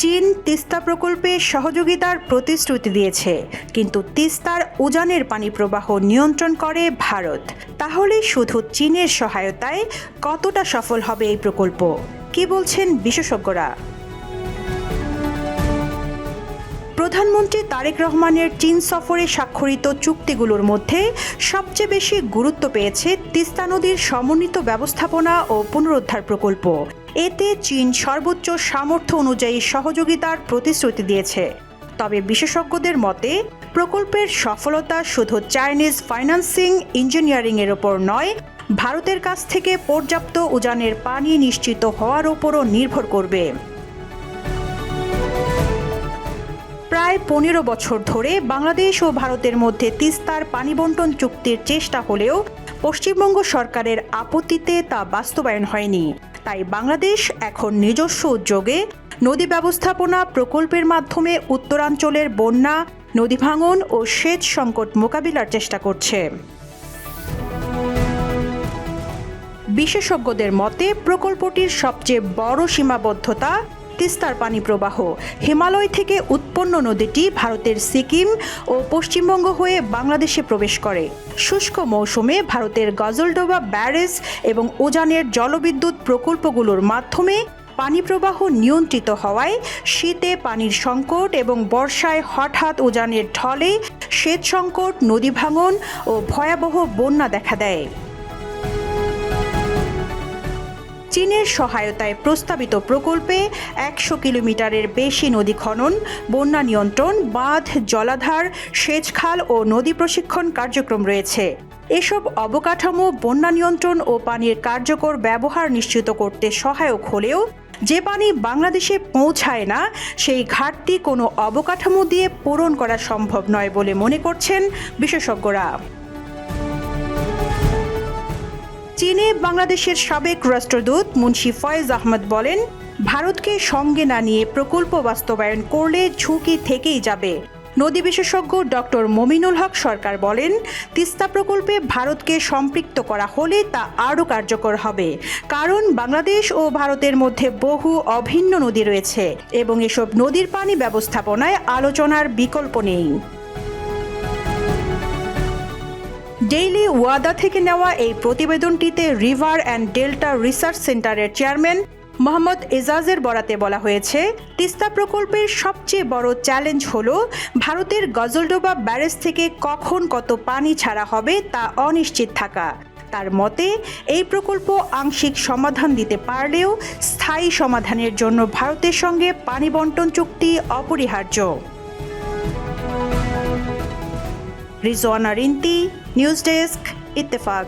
চীন তিস্তা প্রকল্পে সহযোগিতার প্রতিশ্রুতি দিয়েছে, কিন্তু তিস্তার উজানের পানি প্রবাহ নিয়ন্ত্রণ করে ভারত। তাহলে শুধু চীনের সহায়তায় কতটা সফল হবে এই প্রকল্প? কি বলছেন বিশেষজ্ঞরা? প্রধানমন্ত্রী তারেক রহমানের চীন সফরে স্বাক্ষরিত চুক্তিগুলোর মধ্যে সবচেয়ে বেশি গুরুত্ব পেয়েছে তিস্তা নদীর সমন্বিত ব্যবস্থাপনা ও পুনরুদ্ধার প্রকল্প। এতে চীন সর্বোচ্চ সামর্থ্য অনুযায়ী সহযোগিতার প্রতিশ্রুতি দিয়েছে। তবে বিশেষজ্ঞদের মতে প্রকল্পের সফলতা শুধু চাইনিজ ফাইন্যান্সিং ইঞ্জিনিয়ারিংয়ের ওপর নয়, ভারতের কাছ থেকে পর্যাপ্ত উজানের পানি নিশ্চিত হওয়ার ওপরও নির্ভর করবে। প্রায় 15 বছর ধরে বাংলাদেশ ও ভারতের মধ্যে তিস্তার পানি বণ্টন চুক্তির চেষ্টা হলেও পশ্চিমবঙ্গ সরকারের আপত্তিতে তা বাস্তবায়ন হয়নি। তাই বাংলাদেশ এখন নিজস্ব উদ্যোগে নদী ব্যবস্থাপনা প্রকল্পের মাধ্যমে উত্তরাঞ্চলের বন্যা, নদী ভাঙন ও সেচ সংকট মোকাবিলার চেষ্টা করছে। বিশেষজ্ঞদের মতে প্রকল্পটির সবচেয়ে বড় সীমাবদ্ধতা তিস্তার পানি প্রবাহ। হিমালয় থেকে উৎপন্ন নদীটি ভারতের সিকিম ও পশ্চিমবঙ্গ হয়ে বাংলাদেশে প্রবেশ করে। শুষ্ক মৌসুমে ভারতের গজলডোবা ব্যারেজ এবং উজানের জলবিদ্যুৎ প্রকল্পগুলোর মাধ্যমে পানি প্রবাহ নিয়ন্ত্রিত হওয়ায় শীতে পানির সংকট এবং বর্ষায় হঠাৎ উজানের ঢলে সেচ সংকট, নদী ভাঙন ও ভয়াবহ বন্যা দেখা দেয়। চীনের সহায়তায় প্রস্তাবিত প্রকল্পে 100 কিলোমিটারের বেশি নদী খনন, বন্যা নিয়ন্ত্রণ, বাঁধ, জলাধার, সেচ খাল ও নদী প্রশিক্ষণ কার্যক্রম রয়েছে। এসব অবকাঠামো বন্যা নিয়ন্ত্রণ ও পানির কার্যকর ব্যবহার নিশ্চিত করতে সহায়ক হলেও যে পানি বাংলাদেশে পৌঁছায় না, সেই ঘাটতি কোনো অবকাঠামো দিয়ে পূরণ করা সম্ভব নয় বলে মনে করছেন বিশেষজ্ঞরা। চীনে বাংলাদেশের সাবেক রাষ্ট্রদূত মুন্সি ফয়েজ আহমদ বলেন, ভারতকে সঙ্গে না নিয়ে প্রকল্প বাস্তবায়ন করলে ঝুঁকি থেকেই যাবে। নদী বিশেষজ্ঞ ডক্টর মমিনুল হক সরকার বলেন, তিস্তা প্রকল্পে ভারতকে সম্পৃক্ত করা হলে তা আরও কার্যকর হবে, কারণ বাংলাদেশ ও ভারতের মধ্যে বহু অভিন্ন নদী রয়েছে এবং এসব নদীর পানি ব্যবস্থাপনায় আলোচনার বিকল্প নেই। ডেইলি ওয়াদা থেকে নেওয়া এই প্রতিবেদনটিতে রিভার অ্যান্ড ডেল্টা রিসার্চ সেন্টারের চেয়ারম্যান মোহাম্মদ এজাজের বরাতে বলা হয়েছে, তিস্তা প্রকল্পের সবচেয়ে বড় চ্যালেঞ্জ হল ভারতের গজলডোবা ব্যারেজ থেকে কখন কত পানি ছাড়া হবে তা অনিশ্চিত থাকা। তার মতে এই প্রকল্প আংশিক সমাধান দিতে পারলেও স্থায়ী সমাধানের জন্য ভারতের সঙ্গে পানি বণ্টন চুক্তি অপরিহার্য। Rizwana Rinti, news desk, Ittefaq.